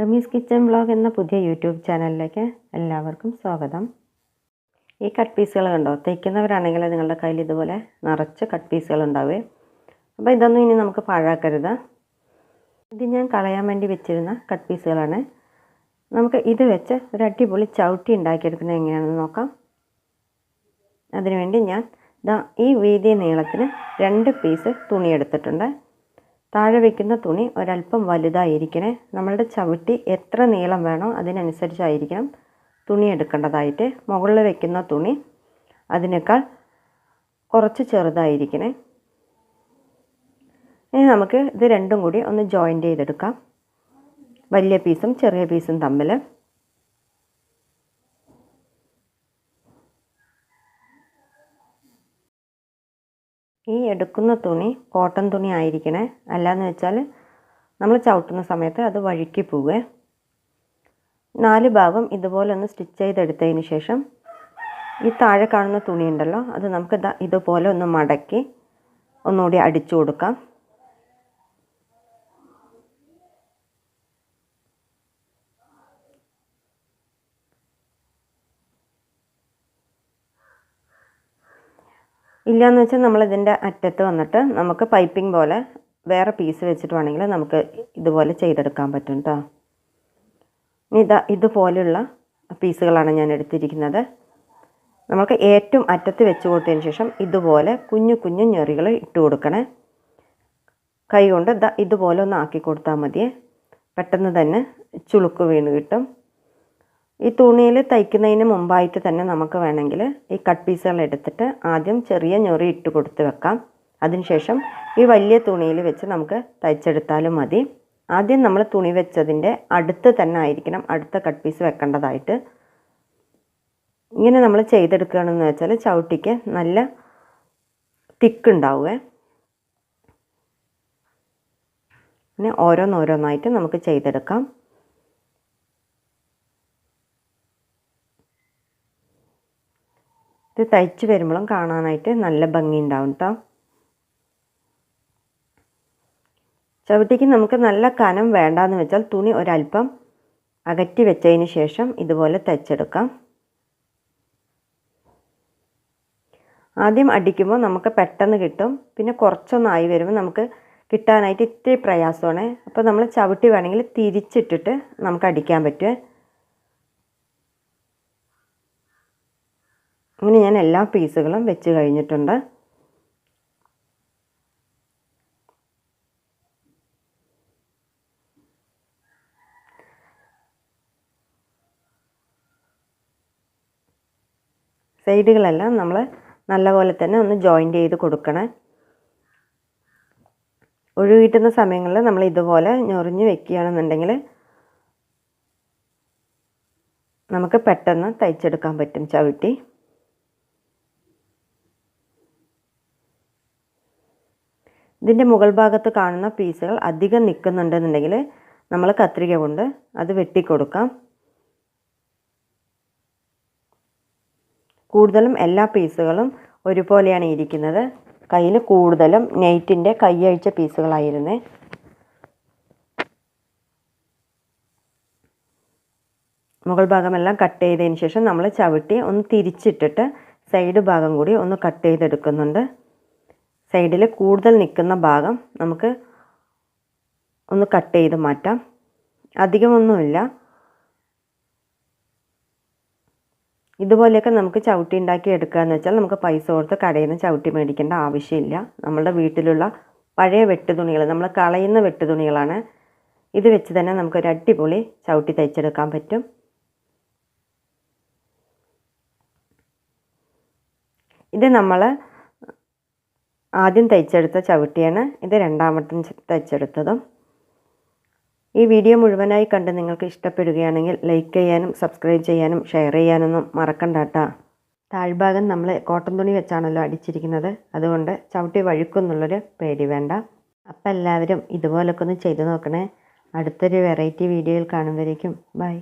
Ramees kitchen vlog എന്ന പുതിയ YouTube ചാനലിലേക്ക് എല്ലാവർക്കും സ്വാഗതം. ഈ കട്ട് പീസുകൾ കണ്ടോ, തയ്ക്കുന്നവരാണെങ്കിൽ നിങ്ങളുടെ കയ്യിൽ ഇതുപോലെ നിറച്ച് കട്ട് പീസുകൾ ഉണ്ടാവേ. അപ്പോൾ ഇതൊന്നും ഇനി നമുക്ക് പാഴാക്കരുത്. ഇത് ഞാൻ കളയാൻ വേണ്ടി വെച്ചിരുന്ന കട്ട് പീസുകളാണ്. നമുക്ക് ഇത് വെച്ച് ഒരു അടിപൊളി ചവിട്ടി ഉണ്ടാക്കിയെടുക്കുന്നത് എങ്ങനെയാണെന്ന് നോക്കാം. അതിനുവേണ്ടി ഞാൻ ഈ വീതി നീളത്തിന് 2 പീസ് തുണി എടുത്തിട്ടുണ്ട്. താഴെ വയ്ക്കുന്ന തുണി ഒരല്പം വലുതായിരിക്കണേ. നമ്മളുടെ ചവിട്ടി എത്ര നീളം വേണോ അതിനനുസരിച്ചായിരിക്കണം തുണി എടുക്കേണ്ടതായിട്ട്. മുകളിൽ വയ്ക്കുന്ന തുണി അതിനേക്കാൾ കുറച്ച് ചെറുതായിരിക്കണേ. ഇനി നമുക്ക് ഇത് രണ്ടും കൂടി ഒന്ന് ജോയിൻ്റ് ചെയ്തെടുക്കാം, വലിയ പീസും ചെറിയ പീസും തമ്മിൽ. ഈ എടുക്കുന്ന തുണി കോട്ടൺ തുണി ആയിരിക്കണേ, അല്ലാന്ന് വെച്ചാൽ നമ്മൾ ചവിട്ടുന്ന സമയത്ത് അത് വഴുക്കി പോവേ. 4 ഭാഗം ഇതുപോലെ ഒന്ന് സ്റ്റിച്ച് ചെയ്തെടുത്തതിന് ശേഷം ഈ താഴെ കാണുന്ന തുണി ഉണ്ടല്ലോ, അത് നമുക്ക് ഇതുപോലെ ഒന്ന് മടക്കി ഒന്നുകൂടി അടിച്ചു കൊടുക്കാം. ഇല്ലയെന്ന് വെച്ചാൽ നമ്മളിതിൻ്റെ അറ്റത്ത് വന്നിട്ട് നമുക്ക് പൈപ്പിംഗ് പോലെ വേറെ പീസ് വെച്ചിട്ട് വേണമെങ്കിൽ നമുക്ക് ഇതുപോലെ ചെയ്തെടുക്കാൻ പറ്റും കേട്ടോ. ഇനി ഇതുപോലെയുള്ള പീസുകളാണ് ഞാൻ എടുത്തിരിക്കുന്നത്. നമുക്ക് ഏറ്റവും അറ്റത്ത് വെച്ച് കൊടുത്തതിന് ശേഷം ഇതുപോലെ കുഞ്ഞു കുഞ്ഞു ഞെറികൾ ഇട്ട് കൊടുക്കണേ. കൈ കൊണ്ട് ഇതുപോലെ ഒന്ന് ആക്കി കൊടുത്താൽ മതിയേ. പെട്ടെന്ന് തന്നെ ചുളുക്ക് വീണ് കിട്ടും. ഈ തുണിയിൽ തയ്ക്കുന്നതിന് മുമ്പായിട്ട് തന്നെ നമുക്ക് വേണമെങ്കിൽ ഈ കട്ട് പീസുകൾ എടുത്തിട്ട് ആദ്യം ചെറിയ ഞൊറി ഇട്ട് കൊടുത്ത് വെക്കാം. അതിനുശേഷം ഈ വലിയ തുണിയിൽ വെച്ച് നമുക്ക് തയ്ച്ചെടുത്താലും മതി. ആദ്യം നമ്മൾ തുണി വെച്ചതിൻ്റെ അടുത്ത് തന്നെ ആയിരിക്കണം അടുത്ത കട്ട് പീസ് വെക്കേണ്ടതായിട്ട്. ഇങ്ങനെ നമ്മൾ ചെയ്തെടുക്കുകയാണെന്ന് വെച്ചാൽ ചവിട്ടിക്ക് നല്ല തിക്ക് ഉണ്ടാവുക. പിന്നെ ഓരോന്നോരോന്നായിട്ട് നമുക്ക് ചെയ്തെടുക്കാം. ഇത് തയ്ച്ച് വരുമ്പോഴും കാണാനായിട്ട് നല്ല ഭംഗി ഉണ്ടാവും കേട്ടോ. ചവിട്ടിക്ക് നമുക്ക് നല്ല കനം വേണ്ടാന്ന് വെച്ചാൽ തുണി ഒരല്പം അകറ്റി വെച്ചതിന് ശേഷം ഇതുപോലെ തയ്ച്ചെടുക്കാം. ആദ്യം അടിക്കുമ്പോൾ നമുക്ക് പെട്ടെന്ന് കിട്ടും. പിന്നെ കുറച്ചൊന്നായി വരുമ്പോൾ നമുക്ക് കിട്ടാനായിട്ട് ഇത്തിരി പ്രയാസമാണ്. അപ്പോൾ നമ്മൾ ചവിട്ടി വേണമെങ്കിൽ തിരിച്ചിട്ടിട്ട് നമുക്ക് അടിക്കാൻ പറ്റുമേ. അങ്ങനെ ഞാൻ എല്ലാ പീസുകളും വെച്ച് കഴിഞ്ഞിട്ടുണ്ട്. സൈഡുകളെല്ലാം നമ്മൾ നല്ലപോലെ തന്നെ ഒന്ന് ജോയിൻ്റ് ചെയ്ത് കൊടുക്കണേ. ഒഴിവ് കിട്ടുന്ന സമയങ്ങളിൽ നമ്മൾ ഇതുപോലെ ഞൊറിഞ്ഞ് വെക്കുകയാണെന്നുണ്ടെങ്കിൽ നമുക്ക് പെട്ടെന്ന് തയ്ച്ചെടുക്കാൻ പറ്റും ചവിട്ടി. ഇതിൻ്റെ മുകൾ ഭാഗത്ത് കാണുന്ന പീസുകൾ അധികം നിൽക്കുന്നുണ്ടെന്നുണ്ടെങ്കിൽ നമ്മൾ കത്രിക കൊണ്ട് അത് വെട്ടിക്കൊടുക്കാം. കൂടുതലും എല്ലാ പീസുകളും ഒരുപോലെയാണ് ഇരിക്കുന്നത്. കയ്യിൽ കൂടുതലും നെയ്റ്റിൻ്റെ കയ്യഴിച്ച പീസുകളായിരുന്നേ. മുകൾ ഭാഗമെല്ലാം കട്ട് ചെയ്തതിന് ശേഷം നമ്മൾ ചവിട്ടി ഒന്ന് തിരിച്ചിട്ടിട്ട് സൈഡ് ഭാഗം കൂടി ഒന്ന് കട്ട് ചെയ്തെടുക്കുന്നുണ്ട്. സൈഡിൽ കൂടുതൽ നിൽക്കുന്ന ഭാഗം നമുക്ക് ഒന്ന് കട്ട് ചെയ്ത് മാറ്റാം. അധികമൊന്നുമില്ല. ഇതുപോലെയൊക്കെ നമുക്ക് ചവിട്ടി ഉണ്ടാക്കി എടുക്കുകയെന്ന് വെച്ചാൽ നമുക്ക് പൈസ കൊടുത്ത് കടയിൽ നിന്ന് ചവിട്ടി മേടിക്കേണ്ട ആവശ്യമില്ല. നമ്മളുടെ വീട്ടിലുള്ള പഴയ വെട്ടുതുണികൾ, നമ്മൾ കളയുന്ന വെട്ടുതുണികളാണ്. ഇത് വെച്ച് തന്നെ നമുക്കൊരു അടിപൊളി ചവിട്ടി തയ്ച്ചെടുക്കാൻ പറ്റും. ഇത് നമ്മൾ ആദ്യം തയ്ച്ചെടുത്ത ചവിട്ടിയാണ്. ഇത് രണ്ടാമത്തും തയ്ച്ചെടുത്തതും. ഈ വീഡിയോ മുഴുവനായി കണ്ട് നിങ്ങൾക്ക് ഇഷ്ടപ്പെടുകയാണെങ്കിൽ ലൈക്ക് ചെയ്യാനും സബ്സ്ക്രൈബ് ചെയ്യാനും ഷെയർ ചെയ്യാനൊന്നും മറക്കണ്ട കേട്ടോ. താഴ്ഭാഗം നമ്മൾ കോട്ടൺ തുണി വെച്ചാണല്ലോ അടിച്ചിരിക്കുന്നത്, അതുകൊണ്ട് ചവിട്ടി വഴുക്കുന്നുള്ളൊരു പേടി വേണ്ട. അപ്പം എല്ലാവരും ഇതുപോലൊക്കെ ഒന്ന് ചെയ്ത് നോക്കണേ. അടുത്തൊരു വെറൈറ്റി വീഡിയോയിൽ കാണുമ്പോഴേക്കും ബൈ.